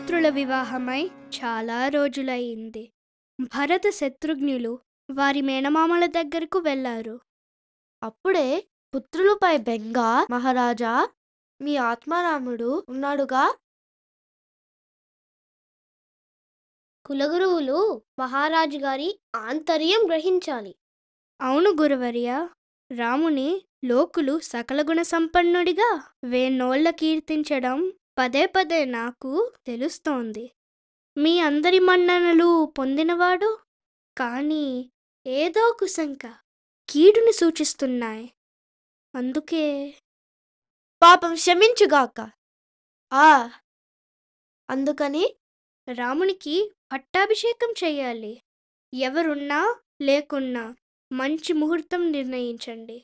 పుత్రుల వివాహమై చాలా రోజులయ్యింది. భరత శత్రుఘ్నులు వారి మేనమామల దగ్గరకు వెళ్ళారు. అప్పుడే పుత్రులపై బెంగ మహారాజా, మీ ఆత్మారాముడు ఉన్నాడుగా. కులగురువులు మహారాజు గారి ఆంతర్యం గ్రహించాలి. అవును గురువర్య, రాముని లోకులు సకల గుణ సంపన్నుడిగా వేన్నోళ్ల కీర్తించడం పదే పదే నాకు తెలుస్తోంది. మీ అందరి మన్ననలు పొందినవాడు, కానీ ఏదో కుశంక కీడుని సూచిస్తున్నాయి. అందుకే పాపం క్షమించుగాక. అందుకని రామునికి పట్టాభిషేకం చెయ్యాలి. ఎవరున్నా లేకున్నా మంచి ముహూర్తం నిర్ణయించండి.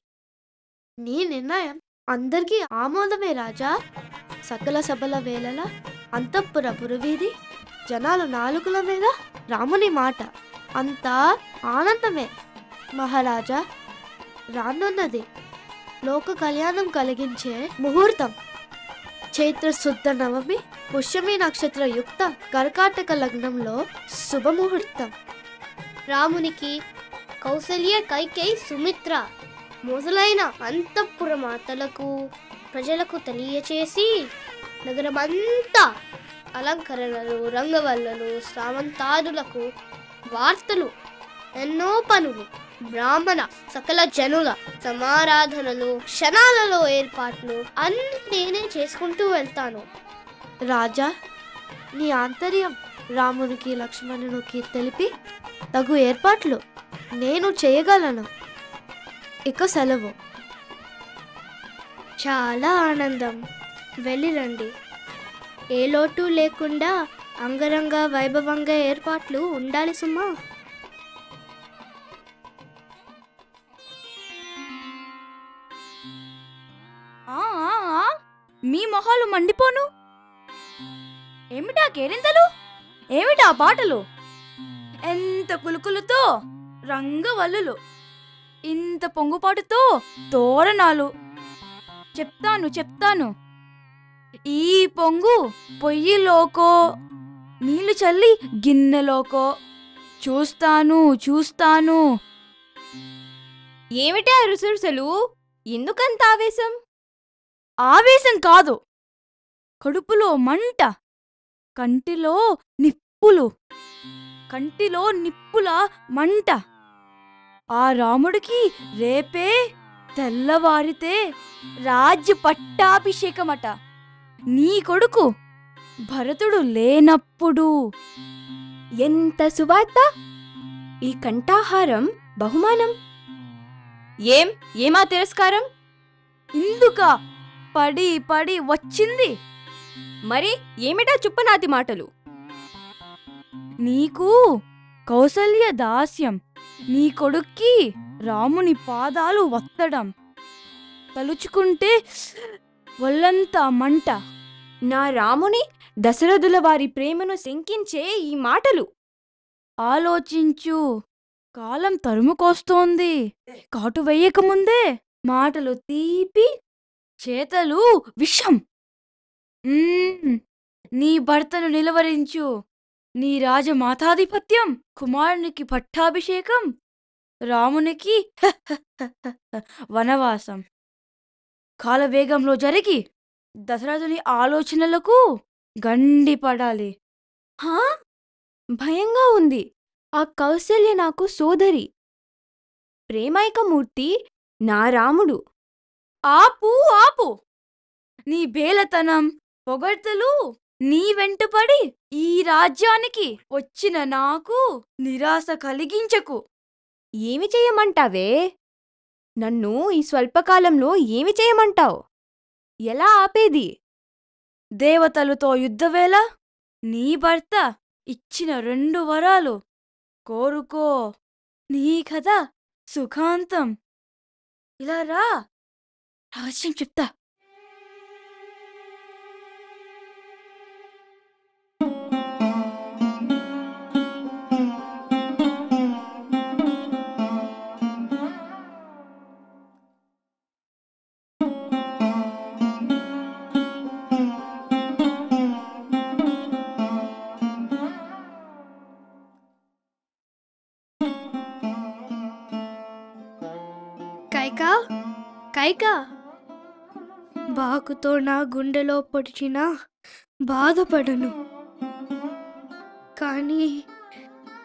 నీ నిర్ణయం అందరికీ ఆమోదమే రాజా. సకల సభల వేళల అంతఃపుర పురవీధి జనాలు నాలుకల మీద రాముని మాట అంతా ఆనందమే. మహారాజా, రానున్నది లోక కళ్యాణం కలిగించే ముహూర్తం. చైత్ర శుద్ధ నవమి పుష్యమి నక్షత్ర యుక్త కర్కాటక లగ్నంలో శుభముహూర్తం. రామునికి కౌసల్య, కైకేయి, సుమిత్ర మొదలైన అంతఃపుర మాతలకు ప్రజలకు తెలియచేసి నగరమంతా అలంకరణలు, రంగవల్లులు, సామంతాదులకు వార్తలు, ఎన్నో పనులు, బ్రాహ్మణ సకల జనుల సమారాధనలు, క్షణాలలో ఏర్పాట్లు అన్ని నేనే చేసుకుంటూ వెళ్తాను. రాజా, నీ ఆంతర్యం రామునికి లక్ష్మణునికి తెలిపి తగు ఏర్పాట్లు నేను చేయగలను. ఇక సెలవు. చాలా ఆనందం. వెళ్ళిరండి. ఏ లోటు లేకుండా అంగరంగ వైభవంగా ఏర్పాట్లు ఉండాలి సుమా. మీ మొహాలు మండిపోను. ఏమిటా కేరింతలు, ఏమిటా పాటలు, ఎంత కులుకులతో రంగవల్లులు, ఇంత పొంగుపాటుతో తోరణాలు. చెప్తాను ఈ పొంగు పొయ్యిలోకో, నీళ్లు చల్లి గిన్నెలోకో. చూస్తాను. ఏమిటా రుసరుసలు? ఎందుకంత ఆవేశం? ఆవేశం కాదు, కడుపులో మంట, కంటిలో నిప్పుల మంట. ఆ రాముడికి రేపే తెల్లవారితే రాజ్య పట్టాభిషేకమట. నీ కొడుకు భరతుడు లేనప్పుడు. ఎంత సువార్త! ఈ కంఠాహారం బహుమానం. ఏమా తిరస్కారం? ఇందుక పడి వచ్చింది. మరి ఏమిటా చుప్పనాతి మాటలు? నీకు కౌసల్య దాస్యం, నీ కొడుక్కి రాముని పాదాలు వత్తడం. తలుచుకుంటే ఒళ్ళంతా మంట. నా రాముని దశరథుల వారి ప్రేమను శంకించే ఈ మాటలు. ఆలోచించు, కాలం తరుముకొస్తోంది. కాటు వెయ్యకముందే మాటలు తీపి, చేతలు విషం. నీ భర్తను నిలవరించు. నీ రాజమాతాధిపత్యం, కుమారునికి పట్టాభిషేకం, రామునికి వనవాసం కాలవేగంలో జరిగి దశరథుని ఆలోచనలకు గండిపడాలి. భయంగా ఉంది. ఆ కౌసల్య నాకు సోదరి, ప్రేమైకమూర్తి నా రాముడు. ఆపు. నీ బేలతనం, పొగడ్తలు నీ వెంటపడి ఈ రాజ్యానికి వచ్చిన నాకు నిరాశ కలిగించకు. ఏమి చేయమంటావే? నన్ను ఈ స్వల్పకాలంలో ఏమి చేయమంటావు? ఎలా ఆపేది? దేవతలతో యుద్ధవేళ నీ భర్త ఇచ్చిన 2 వరాలు కోరుకో. నీ కథ సుఖాంతం. ఇలా రా, రహస్యం చెప్తా. కైకా, బాకుతో నా గుండెలో పొడిచినా బాధపడను.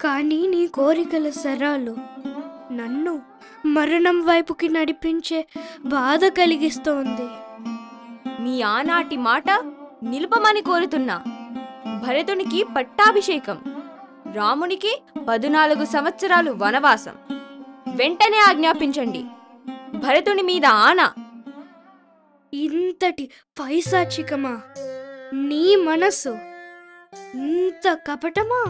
కానీ నీ కోరికల శరాలు నన్ను మరణం వైపుకి నడిపించే బాధ కలిగిస్తోంది. మీ ఆనాటి మాట నిలుపమని కోరుతున్నా. భరతునికి పట్టాభిషేకం, రామునికి 14 సంవత్సరాలు వనవాసం. వెంటనే ఆజ్ఞాపించండి. భరతుని మీద ఆన. ఇంతటి పైశాచికమా నీ మనసు? ఇంత కపటమా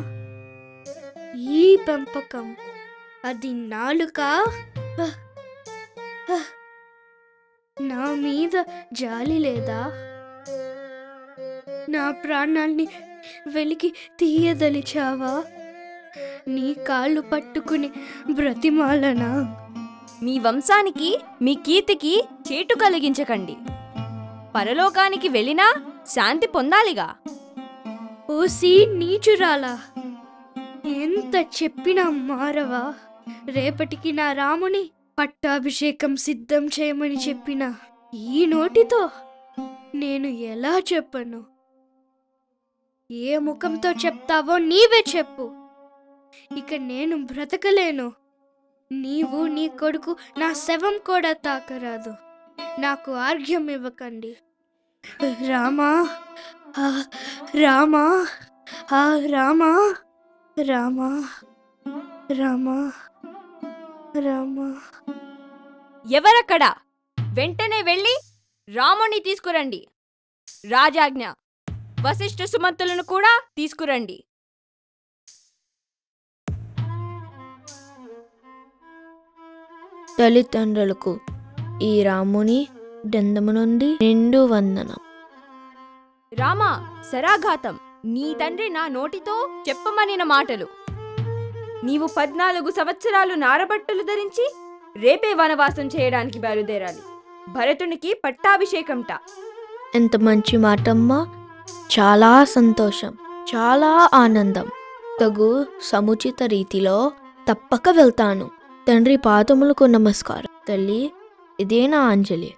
ఈ పెంపకం? అది నాలుక? నా మీద జాలి లేదా? నా ప్రాణాల్ని వెలికి తీయదలిచావా? నీ కాళ్ళు పట్టుకుని బ్రతిమాలనా? మీ వంశానికి, మీ కీర్తికి చేటు కలిగించకండి. పరలోకానికి వెళ్ళినా శాంతి పొందాలిగా. ఓసి నీచురాలా, ఎంత చెప్పినా మారవా? రేపటికి నా రాముని పట్టాభిషేకం సిద్ధం చేయమని చెప్పిన ఈ నోటితో నేను ఎలా చెప్పను? ఏ ముఖంతో చెప్తావో నీవే చెప్పు. ఇక నేను బ్రతకలేను. నీవు, నీ కొడుకు నా శవం కూడా తాకరాదు. నాకు ఆర్ఘ్యం ఇవ్వకండి. రామా, ఆ రామా, ఆ రామా, రామా, రామా, రామా. ఎవరక్కడ? వెంటనే వెళ్ళి రాముణ్ణి తీసుకురండి. రాజాజ్ఞ. వశిష్ఠ సుమంతులను కూడా తీసుకురండి. తల్లిదండ్రులకు ఈ రాముని దండము నుండి నిండు వందనం. రామా, శరాఘాతం. నీ తండ్రి నా నోటితో చెప్పమనిన మాటలు. నీవు 14 సంవత్సరాలు నారబట్టలు ధరించి రేపే వనవాసం చేయడానికి బయలుదేరాలి. భరతునికి పట్టాభిషేకంట. ఎంత మంచి మాటమ్మా. చాలా సంతోషం, చాలా ఆనందం. తగు సముచిత రీతిలో తప్పక వెళ్తాను. తండ్రి పాదములకు నమస్కారం. తల్లి, ఇదే నా అంజలి.